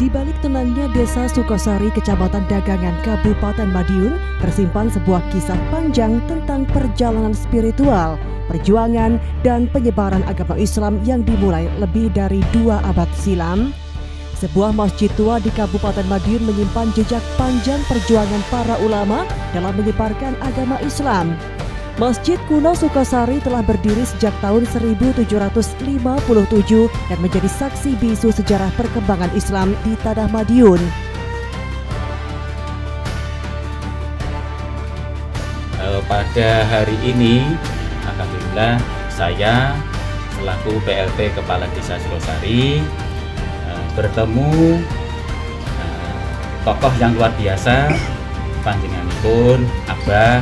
balik tenangnya Desa Sukosari, Kecamatan Dagangan, Kabupaten Madiun, tersimpan sebuah kisah panjang tentang perjalanan spiritual, perjuangan, dan penyebaran agama Islam yang dimulai lebih dari 2 abad silam. Sebuah masjid tua di Kabupaten Madiun menyimpan jejak panjang perjuangan para ulama dalam menyebarkan agama Islam. Masjid kuno Sukosari telah berdiri sejak tahun 1757 dan menjadi saksi bisu sejarah perkembangan Islam di Tanah Madiun. Pada hari ini, alhamdulillah saya selaku PLT Kepala Desa Sukosari bertemu tokoh yang luar biasa, panjenenganipun Abah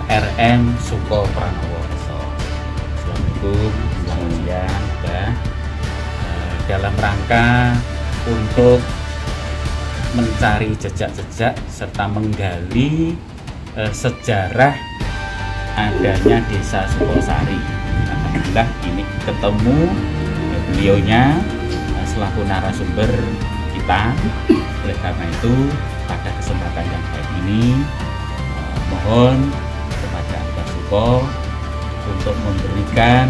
RM Suko Pranowo. Assalamualaikum, kemudian dalam rangka untuk mencari jejak-jejak serta menggali sejarah adanya Desa Sukosari. Alhamdulillah ini ketemu beliaunya selaku narasumber kita. Oleh karena itu pada kesempatan yang baik ini mohon kepada Abah Suko untuk memberikan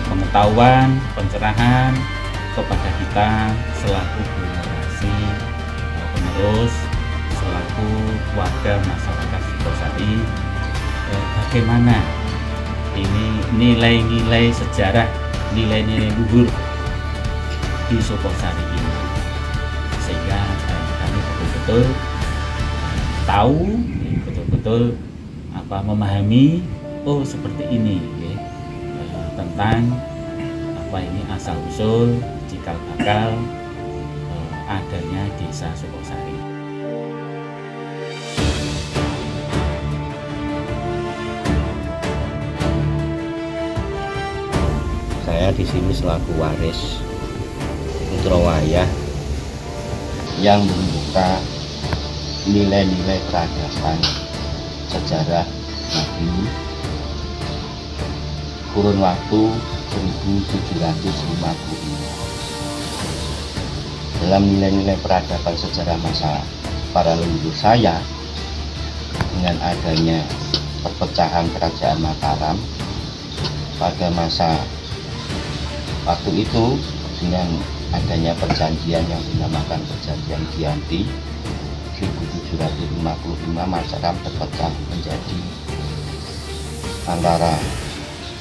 pengetahuan, pencerahan kepada kita selaku generasi penerus, selaku warga masyarakat Sukosari, bagaimana ini nilai-nilai sejarah, nilai-nilai luhur di Sukosari ini, sehingga kami betul-betul tahu, betul-betul memahami, oh seperti ini ya, tentang asal usul cikal bakal adanya Desa Sukosari. Saya di sini selaku waris putra wayah yang membuka nilai-nilai peradaban sejarah Madiun kurun waktu 1755. Dalam nilai-nilai peradaban sejarah masa para leluhur saya, dengan adanya perpecahan Kerajaan Mataram pada masa waktu itu, dengan adanya perjanjian yang dinamakan Perjanjian Giyanti 1755, Mataram terpecah menjadi antara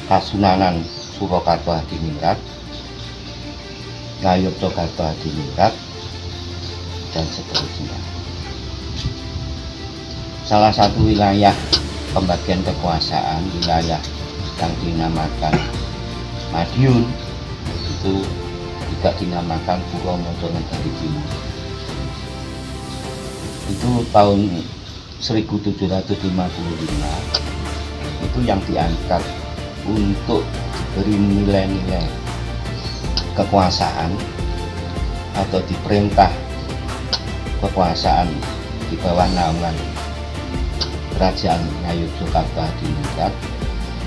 Kasunanan Surakarta Hadiningrat, Ngayogyakarta Hadiningrat, dan seterusnya. Salah satu wilayah pembagian kekuasaan, wilayah yang dinamakan Madiun, itu juga dinamakan Puro Mojonegari Timur. Itu tahun 1755 itu yang diangkat untuk beri nilai-nilai kekuasaan atau diperintah kekuasaan di bawah naungan Kerajaan Ngayogyakarta Hadiningrat.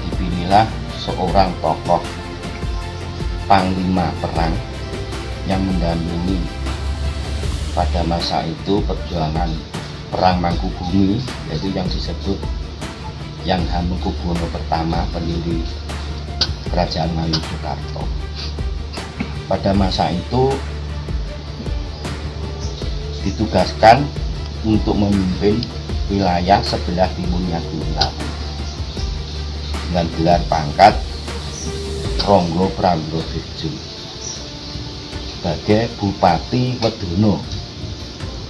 Dipilihlah seorang tokoh panglima perang yang mendampingi pada masa itu perjuangan Perang Mangkubumi, yaitu yang disebut Yang Hamengkubuwono pertama, pendiri Kerajaan Ngayogyakarta. Pada masa itu ditugaskan untuk memimpin wilayah sebelah timurnya Gunung Lawu dengan gelar pangkat Ronggo Prambrodirjo sebagai Bupati Wedono.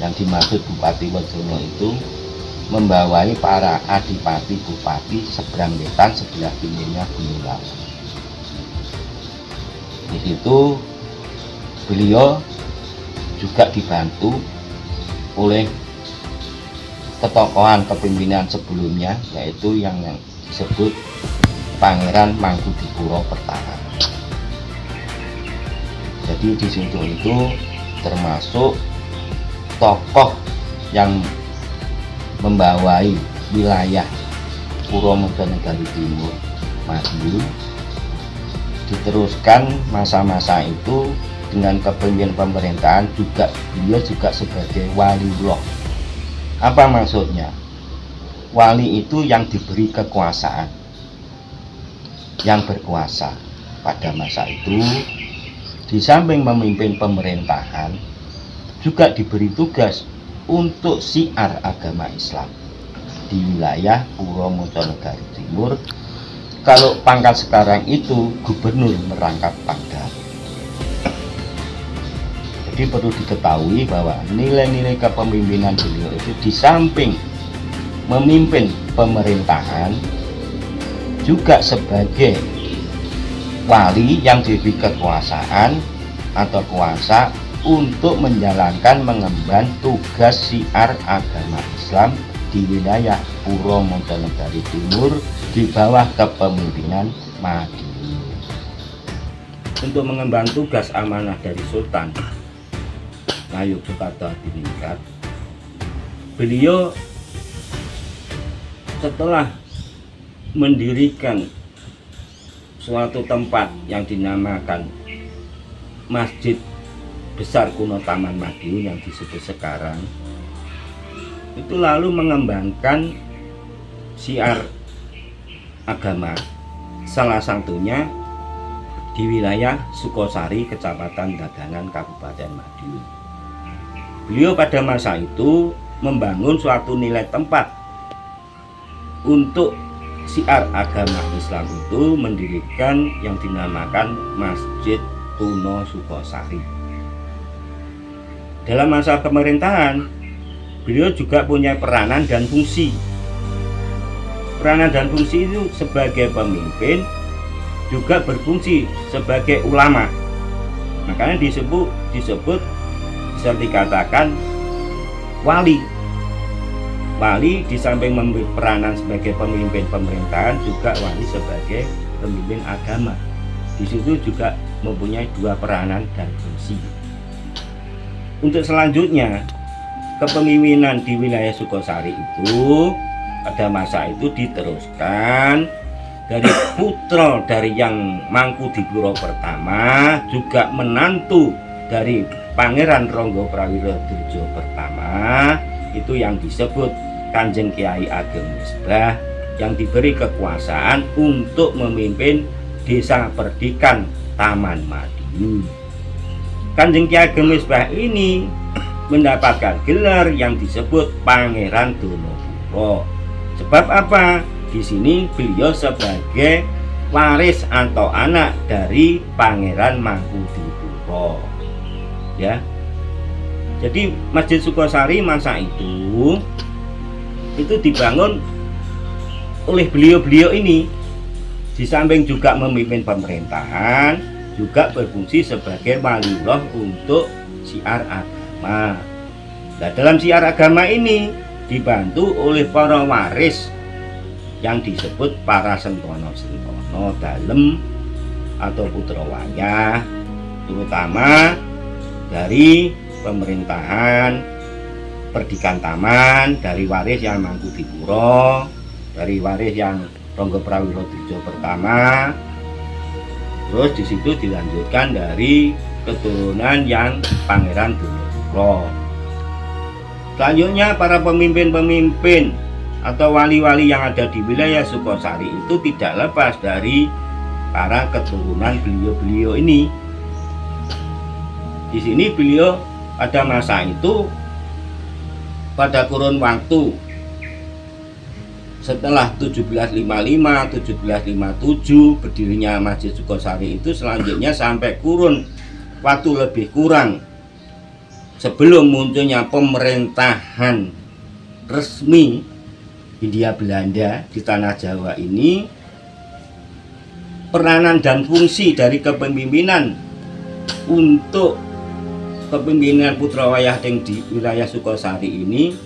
Yang dimaksud Bupati Wedono itu membawai para adipati bupati seberang wetan sebelah timurnya Gunung Lawu. Di situ beliau juga dibantu oleh ketokohan kepemimpinan sebelumnya, yaitu yang disebut Pangeran Mangkubumi pertama. Jadi di situ itu termasuk tokoh yang membawai wilayah Puro Mojonegari Timur Madiun. Diteruskan masa-masa itu dengan kepemimpinan pemerintahan beliau juga sebagai waliullah. Apa maksudnya? Wali itu yang diberi kekuasaan, yang berkuasa. Pada masa itu, di samping memimpin pemerintahan, juga diberi tugas untuk syiar agama Islam di wilayah Puro Monconegari Timur. Kalau pangkat sekarang itu gubernur merangkap Pangdam. Jadi perlu diketahui bahwa nilai-nilai kepemimpinan beliau itu di samping memimpin pemerintahan, juga sebagai wali yang diberi kekuasaan atau kuasa untuk menjalankan mengemban tugas syiar agama Islam di wilayah Puro Monconegari Timur di bawah kepemimpinan Madiun. Untuk mengemban tugas amanah dari Sultan Ngayogyakarta Hadiningrat, beliau setelah mendirikan suatu tempat yang dinamakan Masjid Besar Kuno Taman Madiun yang disebut sekarang, itu lalu mengembangkan syiar agama, salah satunya di wilayah Sukosari, Kecamatan Dagangan, Kabupaten Madiun. Beliau pada masa itu membangun suatu nilai tempat untuk syiar agama Islam itu, mendirikan yang dinamakan Masjid Kuno Sukosari. Dalam masa pemerintahan, beliau juga punya peranan dan fungsi. Peranan dan fungsi itu sebagai pemimpin, juga berfungsi sebagai ulama. Makanya disebut bisa dikatakan wali. Wali di samping memberi peranan sebagai pemimpin pemerintahan, juga wali sebagai pemimpin agama. Di situ juga mempunyai dua peranan dan fungsi. Untuk selanjutnya, kepemimpinan di wilayah Sukosari itu pada masa itu diteruskan dari putra dari yang Mangkubumi pertama, juga menantu dari Pangeran Ronggo Prawiro-Dirjo pertama, itu yang disebut Kanjeng Kiai Ageng Misbah, yang diberi kekuasaan untuk memimpin Desa Perdikan Taman Madiun. Kanjeng Kiai Ageng Misbah ini mendapatkan gelar yang disebut Pangeran Donopuro. Sebab apa? Di sini beliau sebagai waris atau anak dari Pangeran Mangkubumi. Ya. Jadi Masjid Sukosari masa itu dibangun oleh beliau-beliau ini, di samping juga memimpin pemerintahan, juga berfungsi sebagai waliullah untuk syiar agama. Nah, dalam syiar agama ini dibantu oleh para waris yang disebut para sentono-sentono dalem atau putra wayah, terutama dari pemerintahan Perdikan Taman, dari waris yang Mangkubumi, dari waris yang Ronggo Prawiro-Dirjo pertama. Terus di situ dilanjutkan dari keturunan yang Pangeran Donopuro. Selanjutnya para pemimpin-pemimpin atau wali-wali yang ada di wilayah Sukosari itu tidak lepas dari para keturunan beliau-beliau ini. Di sini beliau pada masa itu, pada kurun waktu setelah 1755-1757 berdirinya Masjid Sukosari itu, selanjutnya sampai kurun waktu lebih kurang sebelum munculnya pemerintahan resmi Hindia Belanda di tanah Jawa ini, peranan dan fungsi dari kepemimpinan untuk kepemimpinan putra wayah yang di wilayah Sukosari ini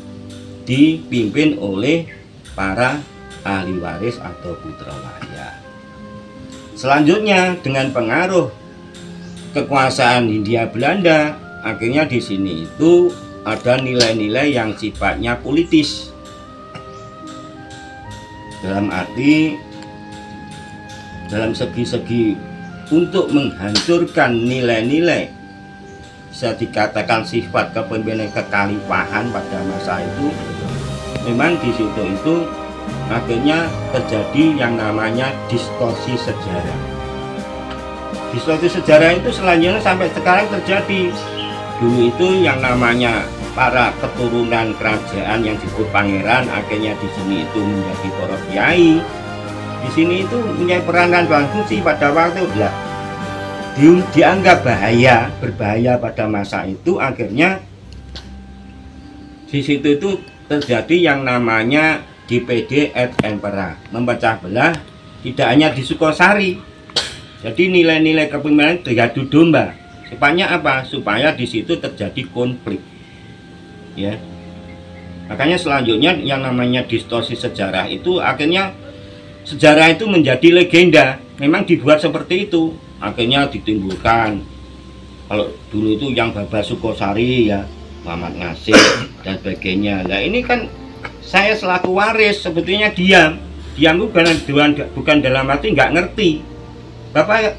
dipimpin oleh para ahli waris atau putra wayah. Selanjutnya dengan pengaruh kekuasaan Hindia Belanda, akhirnya di sini itu ada nilai-nilai yang sifatnya politis. Dalam arti dalam segi-segi untuk menghancurkan nilai-nilai bisa dikatakan sifat kepemimpinan kekhalifahan pada masa itu, memang di situ itu akhirnya terjadi yang namanya distorsi sejarah. Distorsi sejarah itu selanjutnya sampai sekarang terjadi. Dulu itu yang namanya para keturunan kerajaan yang disebut pangeran, akhirnya di sini itu menjadi para kiai. Di sini itu punya peranan dan fungsi pada waktu lah. Dianggap berbahaya pada masa itu, akhirnya di situ itu terjadi yang namanya DPD et Impera, memecah belah tidak hanya di Sukosari. Jadi nilai-nilai kepemimpinan diadu domba. Supaya apa? Supaya di situ terjadi konflik. Ya. Makanya selanjutnya yang namanya distorsi sejarah itu akhirnya sejarah itu menjadi legenda. Memang dibuat seperti itu. Akhirnya ditimbulkan. Kalau dulu itu yang Babas Sukosari ya, Muhammad Ngasir dan sebagainya. Nah ini kan saya selaku waris sebetulnya diam itu bukan dalam arti nggak ngerti.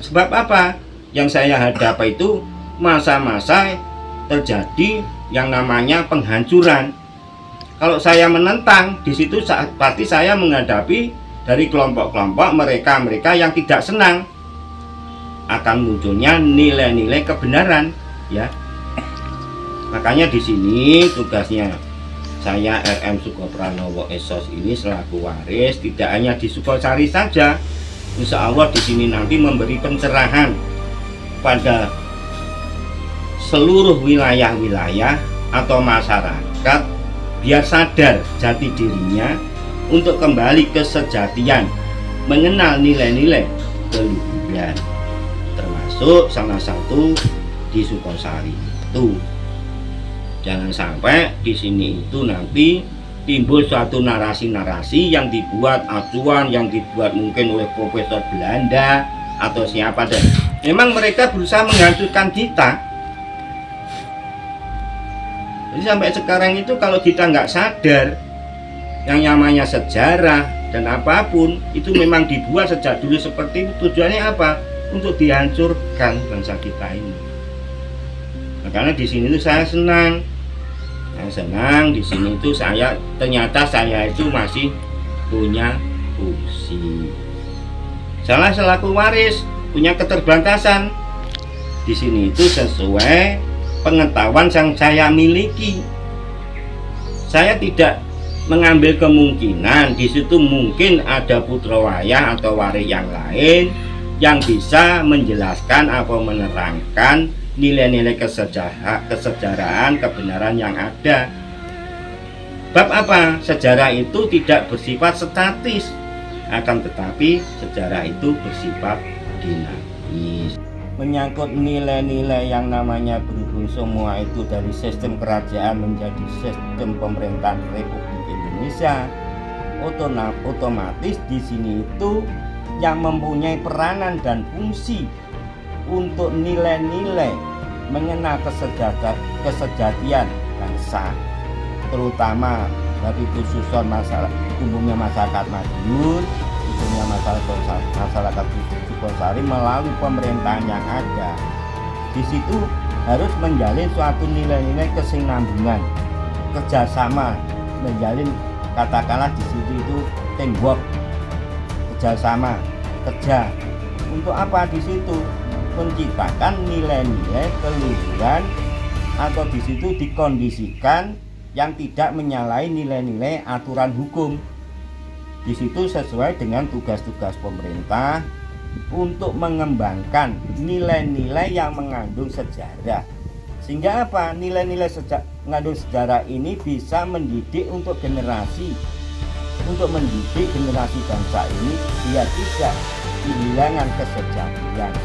Sebab apa? Yang saya hadapi itu masa-masa terjadi yang namanya penghancuran. Kalau saya menentang, di situ pasti saya menghadapi dari kelompok-kelompok mereka yang tidak senang akan munculnya nilai-nilai kebenaran, ya. Makanya di sini tugasnya saya RM Sukopranowo Esos ini selaku waris tidak hanya di Sukosari saja. Insya Allah di sini nanti memberi pencerahan pada seluruh wilayah-wilayah atau masyarakat biar sadar jati dirinya untuk kembali ke sejatian, mengenal nilai-nilai keluhuran, termasuk salah satu di Sukosari itu. Jangan sampai di sini itu nanti timbul suatu narasi-narasi yang dibuat acuan, yang dibuat mungkin oleh profesor Belanda atau siapa, dan memang mereka berusaha menghancurkan kita. Jadi sampai sekarang itu kalau kita nggak sadar yang namanya sejarah dan apapun itu memang dibuat sejak dulu seperti itu. Tujuannya apa? Untuk dihancurkan bangsa kita ini. Makanya di sini itu saya senang. Di sini itu ternyata saya itu masih punya fungsi. Saya selaku waris punya keterbatasan. Di sini itu sesuai pengetahuan yang saya miliki. Saya tidak mengambil kemungkinan di situ mungkin ada putra wayah atau waris yang lain yang bisa menjelaskan atau menerangkan nilai-nilai kesejarahan kebenaran yang ada. Bab apa? Sejarah itu tidak bersifat statis, akan tetapi sejarah itu bersifat dinamis. Menyangkut nilai-nilai yang namanya berhubung semua itu dari sistem kerajaan menjadi sistem pemerintahan Republik Indonesia, otomatis di sini itu yang mempunyai peranan dan fungsi untuk nilai-nilai mengenal kesejatian bangsa, terutama dari khususan umumnya masyarakat Madiun, khususnya masyarakat Sukosari melalui pemerintahan yang ada. Di situ harus menjalin suatu nilai-nilai kesinambungan, kerjasama, menjalin katakanlah di situ itu teamwork, kerjasama, kerja. Untuk apa di situ? Menciptakan nilai-nilai keluhuran atau di situ dikondisikan yang tidak menyalahi nilai-nilai aturan hukum. Di situ sesuai dengan tugas-tugas pemerintah untuk mengembangkan nilai-nilai yang mengandung sejarah. Sehingga apa? Nilai-nilai mengandung sejarah ini bisa mendidik untuk mendidik generasi bangsa ini biar tidak kehilangan kesejatian,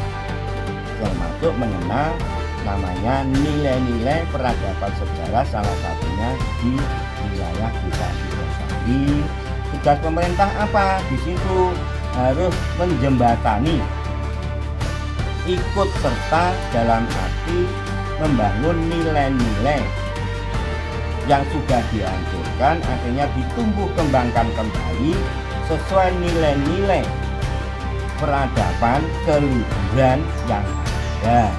termasuk mengenal namanya nilai-nilai peradaban sejarah, salah satunya di wilayah kita Sukosari. Tugas pemerintah apa? Di situ harus menjembatani, ikut serta dalam arti membangun nilai-nilai yang sudah dihancurkan, akhirnya ditumbuh kembangkan kembali sesuai nilai-nilai peradaban keluhuran yang ada.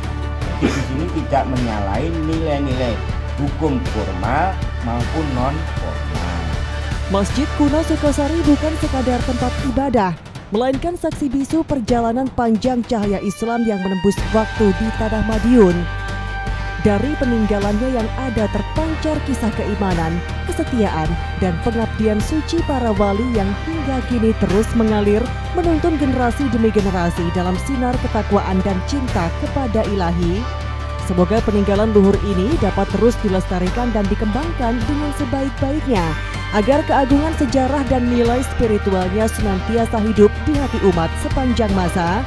Tapi di sini tidak menyalahi nilai-nilai hukum formal maupun non formal. Masjid kuno Sukosari bukan sekadar tempat ibadah, melainkan saksi bisu perjalanan panjang cahaya Islam yang menembus waktu di Tanah Madiun. Dari peninggalannya yang ada terpancar kisah keimanan, kesetiaan, dan pengabdian suci para wali yang hingga kini terus mengalir menuntun generasi demi generasi dalam sinar ketakwaan dan cinta kepada Ilahi. Semoga peninggalan luhur ini dapat terus dilestarikan dan dikembangkan dengan sebaik-baiknya, agar keagungan sejarah dan nilai spiritualnya senantiasa hidup di hati umat sepanjang masa.